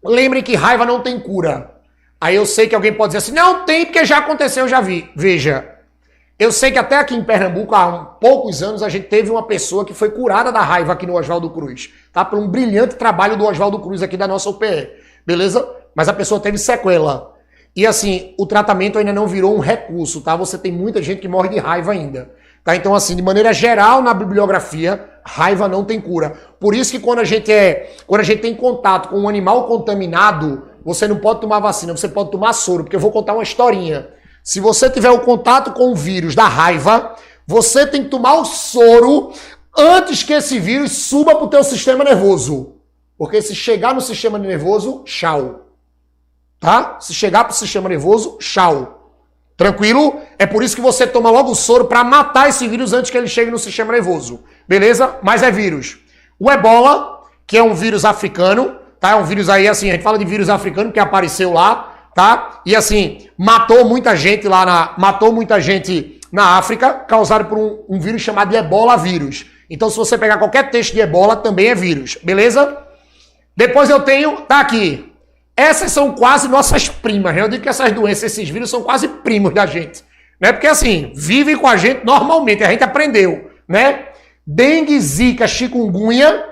lembrem que raiva não tem cura. Aí eu sei que alguém pode dizer assim, não tem porque já aconteceu, eu já vi. Veja, eu sei que até aqui em Pernambuco, há poucos anos, a gente teve uma pessoa que foi curada da raiva aqui no Oswaldo Cruz, tá? Por um brilhante trabalho do Oswaldo Cruz aqui da nossa UPE, beleza? Mas a pessoa teve sequela. E assim, o tratamento ainda não virou um recurso, tá? Você tem muita gente que morre de raiva ainda, tá? Então assim, de maneira geral na bibliografia, raiva não tem cura. Por isso que quando a gente tem contato com um animal contaminado, você não pode tomar vacina, você pode tomar soro, porque eu vou contar uma historinha. Se você tiver o contato com o vírus da raiva, você tem que tomar o soro antes que esse vírus suba para o teu sistema nervoso. Porque se chegar no sistema nervoso, tchau. Tá? Se chegar para o sistema nervoso, tchau. Tranquilo? É por isso que você toma logo o soro para matar esse vírus antes que ele chegue no sistema nervoso. Beleza? Mas é vírus. O ebola, que é um vírus africano, tá? É um vírus aí, assim, a gente fala de vírus africano que apareceu lá, tá? E assim, matou muita gente na África, causado por um vírus chamado de ebola vírus. Então, se você pegar qualquer texto de ebola, também é vírus, beleza? Depois eu tenho, tá aqui, essas são quase nossas primas, né? Eu digo que essas doenças, esses vírus são quase primos da gente, né? Porque assim, vivem com a gente normalmente, a gente aprendeu, né? Dengue, zika, chikungunya,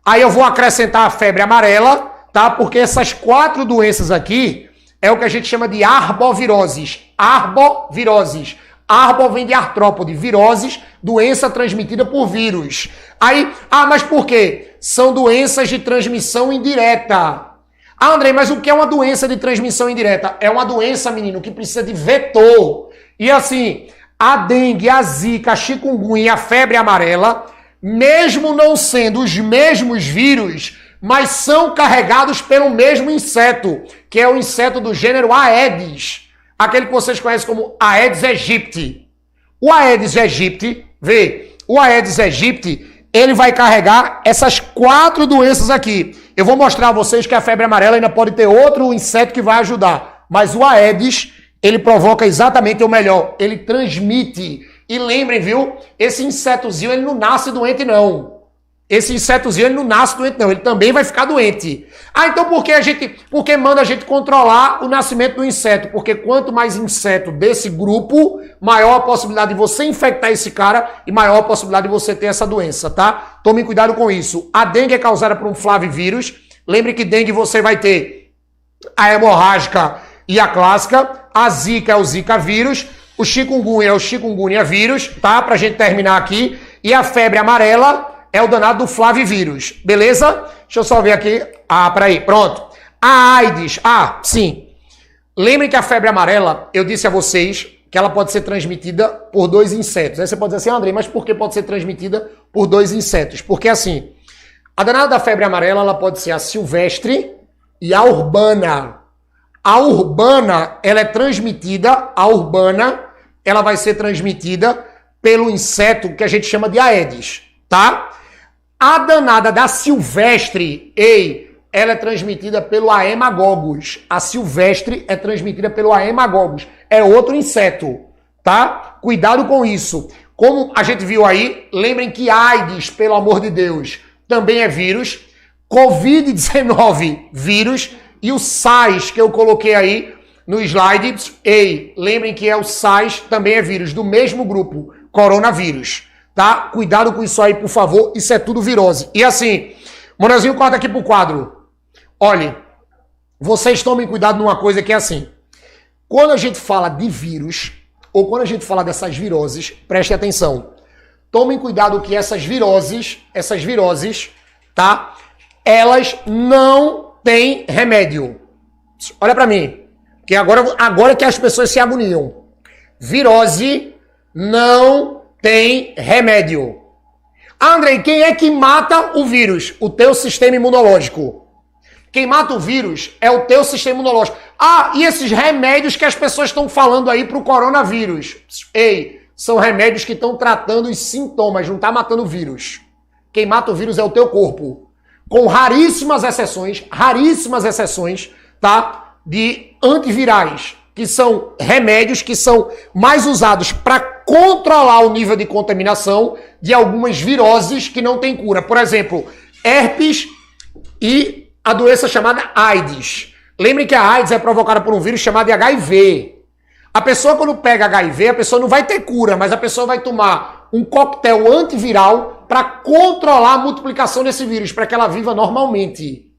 aí eu vou acrescentar a febre amarela, tá? Porque essas 4 doenças aqui é o que a gente chama de arboviroses. Arboviroses. Arbo vem de artrópode, viroses, doença transmitida por vírus. Aí, mas por quê? São doenças de transmissão indireta. Ah, Andrei, mas o que é uma doença de transmissão indireta? É uma doença, menino, que precisa de vetor. E assim, a dengue, a zika, a chikungunya e a febre amarela, mesmo não sendo os mesmos vírus, mas são carregados pelo mesmo inseto, que é o inseto do gênero Aedes. aquele que vocês conhecem como Aedes aegypti. O Aedes aegypti, o Aedes aegypti, ele vai carregar essas 4 doenças aqui. Eu vou mostrar a vocês que a febre amarela ainda pode ter outro inseto que vai ajudar. Mas o Aedes, ele provoca exatamente o melhor. Ele transmite. E lembrem, viu? Esse insetozinho, ele não nasce doente, não. Esse insetozinho, ele não nasce doente, não. Ele também vai ficar doente. Ah, então por que manda a gente controlar o nascimento do inseto? Porque quanto mais inseto desse grupo, maior a possibilidade de você infectar esse cara e maior a possibilidade de você ter essa doença, tá? Tome cuidado com isso. A dengue é causada por um flavivírus. Lembre que dengue você vai ter a hemorrágica e a clássica. A zika é o zika vírus. O chikungunya é o chikungunya vírus, tá? Pra gente terminar aqui. E a febre amarela é o danado do flavivírus, beleza? Deixa eu só ver aqui. Ah, peraí, pronto. A AIDS, sim. Lembrem que a febre amarela, eu disse a vocês que ela pode ser transmitida por 2 insetos. Aí você pode dizer assim, Andrei, mas por que pode ser transmitida por 2 insetos? Porque assim, a danada da febre amarela, ela pode ser a silvestre e a urbana. A urbana, ela é transmitida, ela vai ser transmitida pelo inseto que a gente chama de Aedes, tá? A danada da silvestre, ela é transmitida pelo Haemagogos. A silvestre é transmitida pelo Haemagogos. É outro inseto, tá? Cuidado com isso. Como a gente viu aí, lembrem que AIDS, pelo amor de Deus, também é vírus. Covid-19, vírus. E o SARS, que eu coloquei aí no slide, lembrem que é o SARS, também é vírus, do mesmo grupo, coronavírus. Tá? Cuidado com isso aí, por favor. Isso é tudo virose. E assim, Monazinho, corta aqui pro quadro. Olha, vocês tomem cuidado numa coisa que é assim. Quando a gente fala de vírus, ou quando a gente fala dessas viroses, prestem atenção. Tomem cuidado que essas viroses, tá? Elas não têm remédio. Olha pra mim. Que agora que as pessoas se agoniam. Virose não tem remédio. Andrei, quem é que mata o vírus? O teu sistema imunológico. Quem mata o vírus é o teu sistema imunológico. Ah, e esses remédios que as pessoas estão falando aí pro coronavírus? São remédios que estão tratando os sintomas, não está matando o vírus. Quem mata o vírus é o teu corpo. Com raríssimas exceções, tá? De antivirais, que são remédios que são mais usados para controlar o nível de contaminação de algumas viroses que não têm cura. Por exemplo, herpes e a doença chamada AIDS. Lembrem que a AIDS é provocada por um vírus chamado HIV. A pessoa, quando pega HIV, a pessoa não vai ter cura, mas a pessoa vai tomar um coquetel antiviral para controlar a multiplicação desse vírus, para que ela viva normalmente.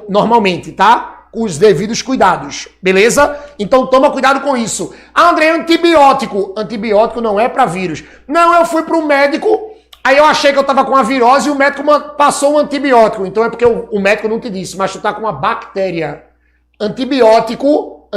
Normalmente, tá? Com os devidos cuidados, beleza? Então toma cuidado com isso. Ah, André, antibiótico. Antibiótico não é para vírus. Não, eu fui para o médico, aí eu achei que eu estava com a virose e o médico passou um antibiótico. Então é porque o médico não te disse, mas tu tá com uma bactéria. Antibiótico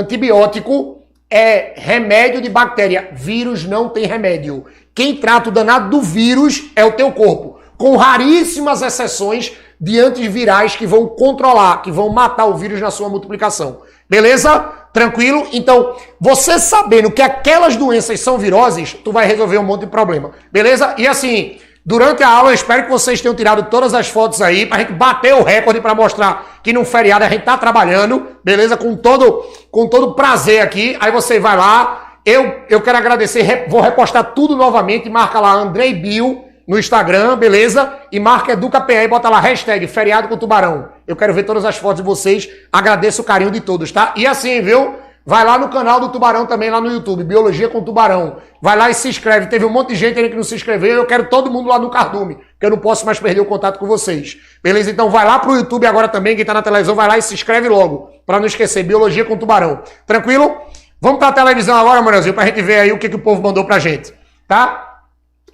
é remédio de bactéria. Vírus não tem remédio. Quem trata o danado do vírus é o teu corpo. Com raríssimas exceções de antivirais que vão controlar, que vão matar o vírus na sua multiplicação. Beleza? Tranquilo? Então, você sabendo que aquelas doenças são viroses, tu vai resolver um monte de problema. Beleza? E assim, durante a aula, eu espero que vocês tenham tirado todas as fotos aí, pra gente bater o recorde, pra mostrar que no feriado a gente tá trabalhando, beleza? Com todo prazer aqui. Aí você vai lá, eu quero agradecer, vou repostar tudo novamente, marca lá Andrei Bio no Instagram, beleza? E marca EducaPE e bota lá hashtag feriado com tubarão. Eu quero ver todas as fotos de vocês, agradeço o carinho de todos, tá? E assim, viu? Vai lá no canal do Tubarão também, lá no YouTube, Biologia com Tubarão. Vai lá e se inscreve. Teve um monte de gente aí que não se inscreveu. Eu quero todo mundo lá no Cardume, que eu não posso mais perder o contato com vocês. Beleza? Então vai lá pro YouTube agora também, quem tá na televisão, vai lá e se inscreve logo, pra não esquecer, Biologia com Tubarão. Tranquilo? Vamos pra televisão agora, Manelzinho, pra gente ver aí o que o povo mandou pra gente, tá?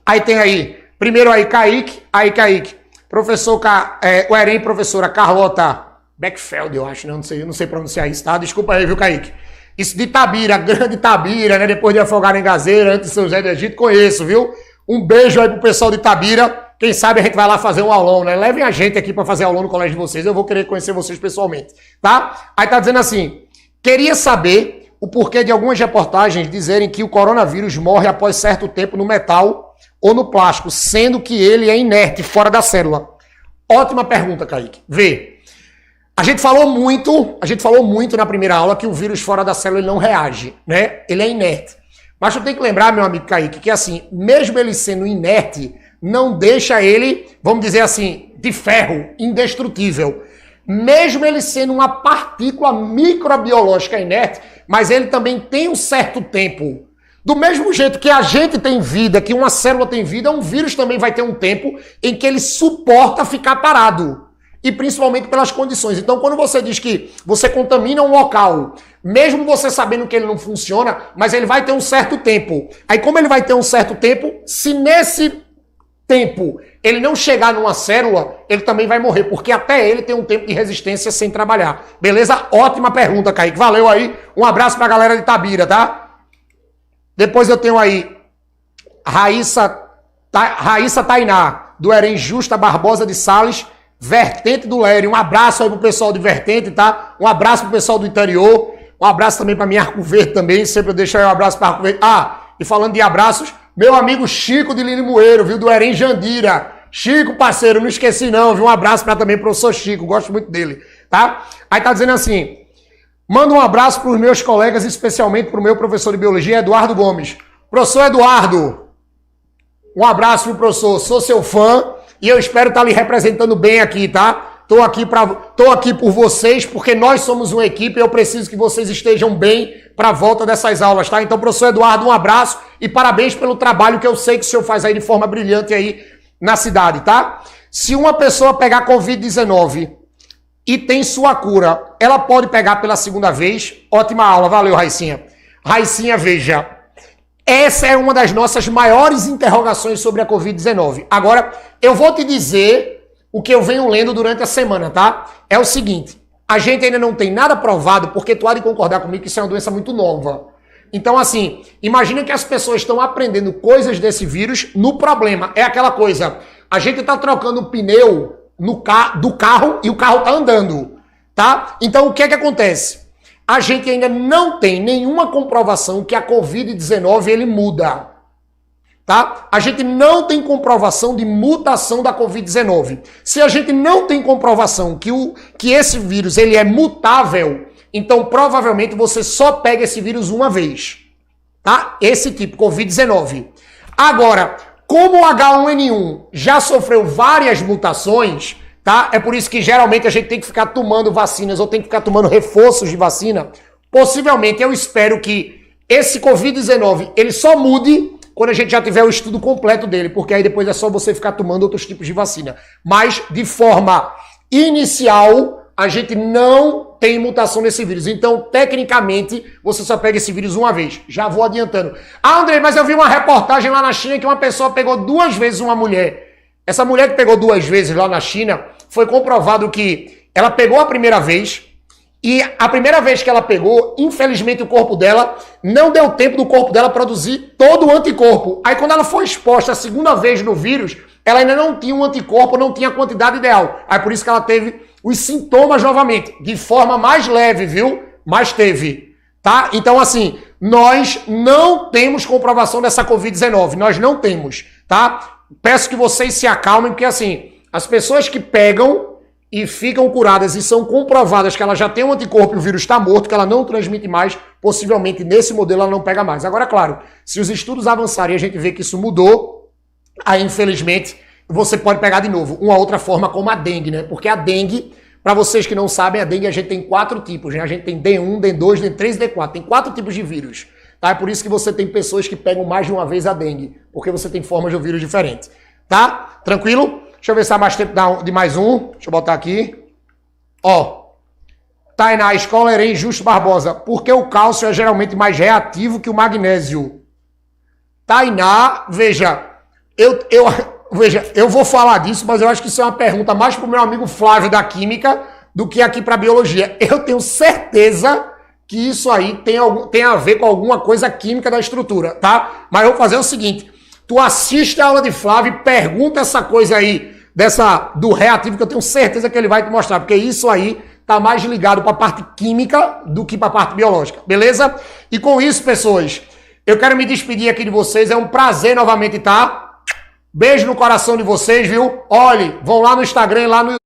Aí tem aí, primeiro aí, Kaique. Professor, o Erem, professora Carlota Beckfeld, eu acho, né? Não sei pronunciar isso, tá? Desculpa aí, viu, Kaique? Isso de Tabira, grande Tabira, né? Depois de afogar em Gazeira, antes de São José do Egito, conheço, viu? Um beijo aí pro pessoal de Tabira. Quem sabe a gente vai lá fazer um aulão, né? Levem a gente aqui pra fazer aulão no colégio de vocês. Eu vou querer conhecer vocês pessoalmente, tá? Aí tá dizendo assim, queria saber o porquê de algumas reportagens dizerem que o coronavírus morre após certo tempo no metal ou no plástico, sendo que ele é inerte, fora da célula. Ótima pergunta, Kaique. Vê, a gente falou muito na primeira aula que o vírus fora da célula ele não reage, né? Ele é inerte. Mas tu tem que lembrar, meu amigo Kaique, que assim, mesmo ele sendo inerte, não deixa ele, vamos dizer assim, de ferro, indestrutível. Mesmo ele sendo uma partícula microbiológica inerte, mas ele também tem um certo tempo. Do mesmo jeito que a gente tem vida, que uma célula tem vida, um vírus também vai ter um tempo em que ele suporta ficar parado. E principalmente pelas condições. Então, quando você diz que você contamina um local, mesmo você sabendo que ele não funciona, mas ele vai ter um certo tempo. Aí, como ele vai ter um certo tempo, se nesse tempo ele não chegar numa célula, ele também vai morrer, porque até ele tem um tempo de resistência sem trabalhar. Beleza? Ótima pergunta, Kaique. Valeu aí. Um abraço pra galera de Itabira, tá? Depois eu tenho aí Raíssa Tainá, do Erem Justa Barbosa de Sales, Vertente do Lério. Um abraço aí pro pessoal de Vertente, tá? Um abraço pro pessoal do interior. Um abraço também pra minha Arco Verde também. Sempre eu deixo aí um abraço pra Arco Verde. Ah, e falando de abraços, meu amigo Chico de Limoeiro, viu? Do Erem Jandira. Chico, parceiro, não esqueci não, viu? Um abraço pra também pro professor Chico, gosto muito dele, tá? Aí tá dizendo assim, manda um abraço pros meus colegas, especialmente pro meu professor de biologia, Eduardo Gomes. Professor Eduardo, um abraço, viu, professor? Sou seu fã e eu espero estar lhe representando bem aqui, tá? Tô aqui por vocês, porque nós somos uma equipe e eu preciso que vocês estejam bem para a volta dessas aulas, tá? Então, professor Eduardo, um abraço e parabéns pelo trabalho que eu sei que o senhor faz aí de forma brilhante aí na cidade, tá? Se uma pessoa pegar Covid-19 e tem sua cura, ela pode pegar pela segunda vez? Ótima aula, valeu, Raicinha. Raicinha, veja, essa é uma das nossas maiores interrogações sobre a Covid-19. Agora, eu vou te dizer o que eu venho lendo durante a semana, tá? É o seguinte, a gente ainda não tem nada provado, porque tu há de concordar comigo que isso é uma doença muito nova. Então, assim, imagina que as pessoas estão aprendendo coisas desse vírus no problema. É aquela coisa, a gente tá trocando o pneu do carro e o carro tá andando, tá? Então, o que é que acontece? A gente ainda não tem nenhuma comprovação que a Covid-19 ele muda, tá? A gente não tem comprovação de mutação da Covid-19. Se a gente não tem comprovação que esse vírus ele é mutável, então provavelmente você só pega esse vírus uma vez, tá? Esse tipo, Covid-19. Agora, como o H1N1 já sofreu várias mutações, tá? É por isso que geralmente a gente tem que ficar tomando vacinas ou tem que ficar tomando reforços de vacina. Possivelmente eu espero que esse Covid-19 ele só mude quando a gente já tiver o estudo completo dele, porque aí depois é só você ficar tomando outros tipos de vacina. Mas de forma inicial, a gente não tem mutação nesse vírus. Então, tecnicamente, você só pega esse vírus uma vez. Já vou adiantando. Ah, André, mas eu vi uma reportagem lá na China que uma pessoa pegou 2 vezes uma mulher. Essa mulher que pegou 2 vezes lá na China, foi comprovado que ela pegou a primeira vez e a primeira vez que ela pegou, infelizmente o corpo dela não deu tempo do corpo dela produzir todo o anticorpo. Aí quando ela foi exposta a segunda vez no vírus, ela ainda não tinha um anticorpo, não tinha a quantidade ideal. Aí por isso que ela teve os sintomas novamente, de forma mais leve, viu? Mas teve, tá? Então assim, nós não temos comprovação dessa Covid-19, nós não temos, tá? Peço que vocês se acalmem, porque assim, as pessoas que pegam e ficam curadas e são comprovadas que ela já tem um anticorpo e o vírus está morto, que ela não transmite mais, possivelmente nesse modelo ela não pega mais. Agora, claro, se os estudos avançarem e a gente vê que isso mudou, aí infelizmente você pode pegar de novo. Uma outra forma como a dengue, né? Porque a dengue, para vocês que não sabem, a dengue a gente tem 4 tipos, né? A gente tem D1, D2, D3 e D4. Tem 4 tipos de vírus. Tá? É por isso que você tem pessoas que pegam mais de uma vez a dengue, porque você tem formas de vírus diferentes. Tá? Tranquilo? Deixa eu ver se há mais tempo de mais um. Deixa eu botar aqui. Ó. Tainá, escola Erem Justo Barbosa. Por que o cálcio é geralmente mais reativo que o magnésio? Tainá, veja, eu vou falar disso, mas eu acho que isso é uma pergunta mais pro meu amigo Flávio da Química do que aqui pra Biologia. Eu tenho certeza que isso aí tem a ver com alguma coisa química da estrutura, tá? Mas eu vou fazer o seguinte, tu assiste a aula de Flávio e pergunta essa coisa aí, do reativo, que eu tenho certeza que ele vai te mostrar, porque isso aí tá mais ligado para a parte química do que para a parte biológica, beleza? E com isso, pessoas, eu quero me despedir aqui de vocês, é um prazer novamente, tá? Beijo no coração de vocês, viu? Olhe, vão lá no Instagram, lá no